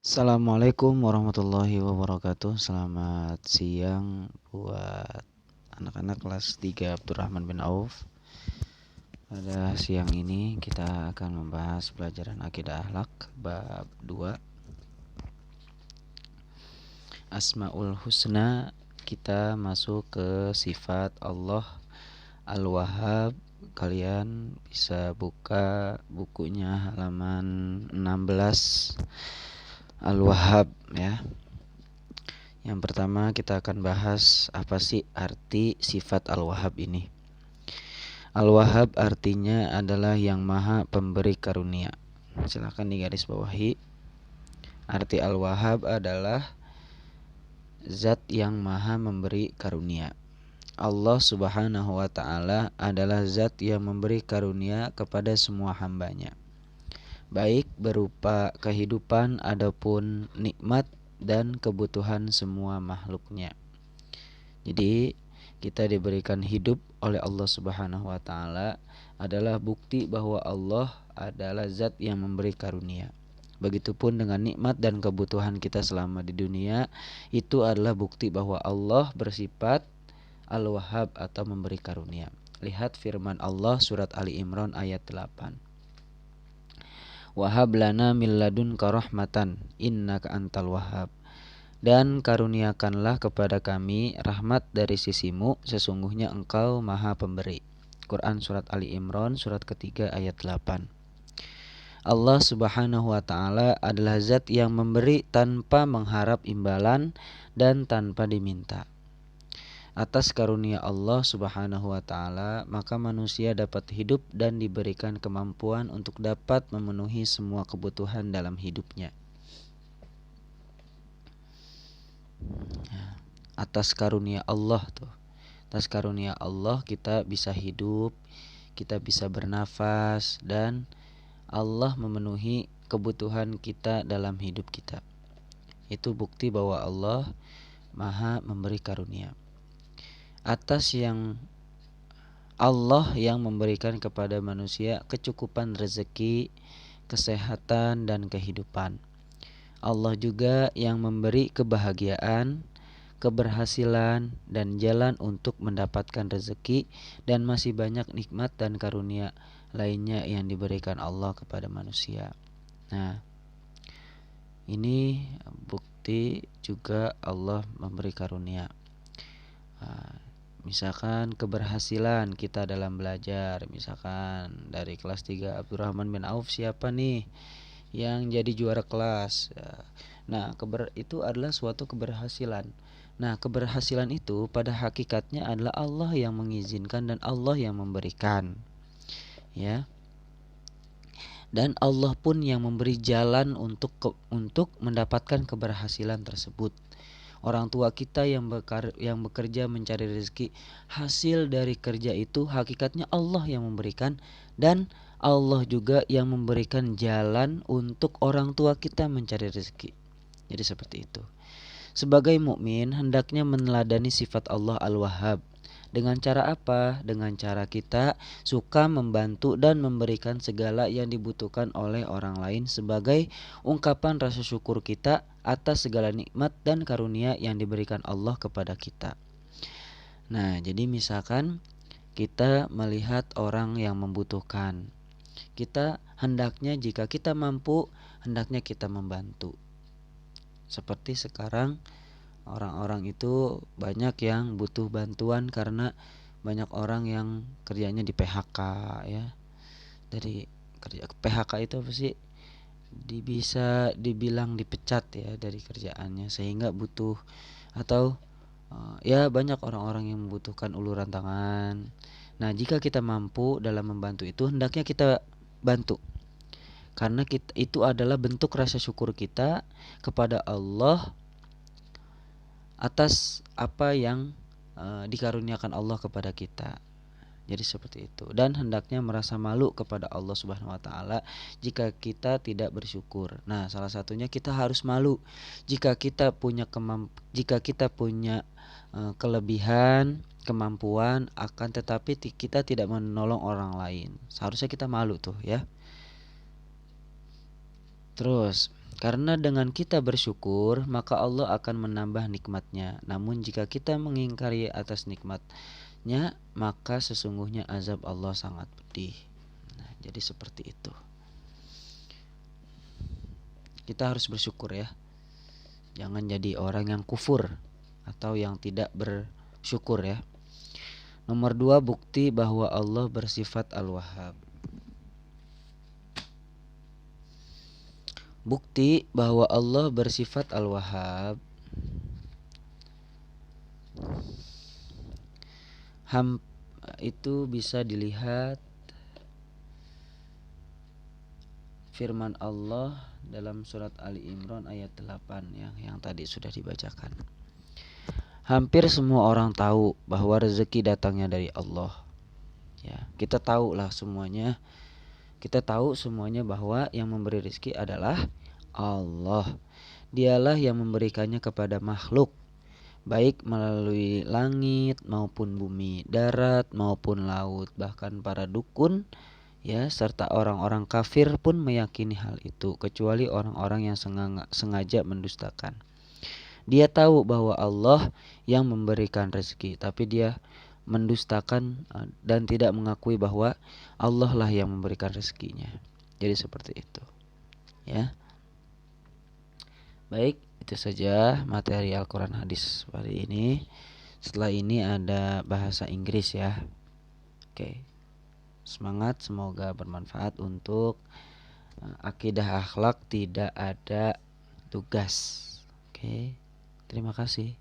Assalamualaikum warahmatullahi wabarakatuh. Selamat siang buat anak-anak kelas 3 Abdurrahman bin Auf. Pada siang ini kita akan membahas pelajaran akidah akhlak bab 2 Asmaul Husna. Kita masuk ke sifat Allah Al-Wahhab. Kalian bisa buka bukunya halaman 16 Al-Wahhab ya. Yang pertama kita akan bahas apa sih arti sifat Al-Wahhab ini. Al-Wahhab artinya adalah yang maha pemberi karunia. Silahkan digaris bawahi. Arti Al-Wahhab adalah zat yang maha memberi karunia. Allah subhanahu wa ta'ala adalah zat yang memberi karunia kepada semua hambanya, baik berupa kehidupan adapun nikmat dan kebutuhan semua makhluknya. Jadi kita diberikan hidup oleh Allah Subhanahu wa taala adalah bukti bahwa Allah adalah zat yang memberi karunia. Begitupun dengan nikmat dan kebutuhan kita selama di dunia, itu adalah bukti bahwa Allah bersifat Al-Wahhab atau memberi karunia. Lihat firman Allah surat Ali Imran ayat 8. Wahab lana min ladunka rahmatan innaka antal wahhab. Dan karuniakanlah kepada kami rahmat dari sisimu, sesungguhnya engkau maha pemberi. Quran surat Ali Imran surat ketiga ayat 8. Allah subhanahu wa ta'ala adalah zat yang memberi tanpa mengharap imbalan dan tanpa diminta. Atas karunia Allah subhanahu wa ta'ala, maka manusia dapat hidup dan diberikan kemampuan untuk dapat memenuhi semua kebutuhan dalam hidupnya. Atas karunia Allah tuh. Atas karunia Allah kita bisa hidup, kita bisa bernafas, dan Allah memenuhi kebutuhan kita dalam hidup kita. Itu bukti bahwa Allah maha memberi karunia. Atas yang Allah yang memberikan kepada manusia kecukupan rezeki, kesehatan, dan kehidupan. Allah juga yang memberi kebahagiaan, keberhasilan, dan jalan untuk mendapatkan rezeki, dan masih banyak nikmat dan karunia lainnya yang diberikan Allah kepada manusia. Nah, ini bukti juga Allah memberi karunia. Misalkan keberhasilan kita dalam belajar, misalkan dari kelas 3 Abdurrahman bin Auf, siapa nih yang jadi juara kelas? Nah, itu adalah suatu keberhasilan. Nah, keberhasilan itu pada hakikatnya adalah Allah yang mengizinkan dan Allah yang memberikan. Ya. Dan Allah pun yang memberi jalan untuk mendapatkan keberhasilan tersebut. Orang tua kita yang bekerja mencari rezeki, hasil dari kerja itu hakikatnya Allah yang memberikan, dan Allah juga yang memberikan jalan untuk orang tua kita mencari rezeki. Jadi seperti itu. Sebagai mukmin hendaknya meneladani sifat Allah Al-Wahhab. Dengan cara apa? Dengan cara kita suka membantu dan memberikan segala yang dibutuhkan oleh orang lain sebagai ungkapan rasa syukur kita atas segala nikmat dan karunia yang diberikan Allah kepada kita. Nah, jadi misalkan kita melihat orang yang membutuhkan, kita hendaknya jika kita mampu, hendaknya kita membantu. Seperti sekarang orang-orang itu banyak yang butuh bantuan karena banyak orang yang kerjanya di PHK ya. Dari kerja PHK itu apa sih? Bisa dibilang dipecat ya dari kerjaannya, sehingga butuh atau ya banyak orang-orang yang membutuhkan uluran tangan. Nah, jika kita mampu dalam membantu itu, hendaknya kita bantu. Karena itu adalah bentuk rasa syukur kita kepada Allah atas apa yang dikaruniakan Allah kepada kita. Jadi seperti itu. Dan hendaknya merasa malu kepada Allah Subhanahu wa taala jika kita tidak bersyukur. Nah, salah satunya kita harus malu jika kita punya kelebihan, kemampuan, akan tetapi kita tidak menolong orang lain. Seharusnya kita malu tuh ya. Terus Karena dengan kita bersyukur, maka Allah akan menambah nikmatnya. Namun jika kita mengingkari atas nikmatnya, maka sesungguhnya azab Allah sangat pedih. Nah, jadi seperti itu. Kita harus bersyukur ya. Jangan jadi orang yang kufur atau yang tidak bersyukur ya. Nomor 2, bukti bahwa Allah bersifat Al-Wahhab. Bukti bahwa Allah bersifat Al-Wahhab itu bisa dilihat firman Allah dalam surat Ali Imran ayat 8 yang tadi sudah dibacakan. Hampir semua orang tahu bahwa rezeki datangnya dari Allah. Ya, kita tahulah semuanya. Kita tahu semuanya bahwa yang memberi rezeki adalah Allah. Dialah yang memberikannya kepada makhluk, baik melalui langit maupun bumi, darat maupun laut, bahkan para dukun ya serta orang-orang kafir pun meyakini hal itu, kecuali orang-orang yang sengaja mendustakan. Dia tahu bahwa Allah yang memberikan rezeki, tapi dia mendustakan dan tidak mengakui bahwa Allah lah yang memberikan rezekinya. Jadi seperti itu. Ya. Baik, itu saja materi Al-Quran hadis hari ini. Setelah ini ada bahasa Inggris ya. Oke. Semangat, semoga bermanfaat untuk akidah akhlak tidak ada tugas. Oke. Terima kasih.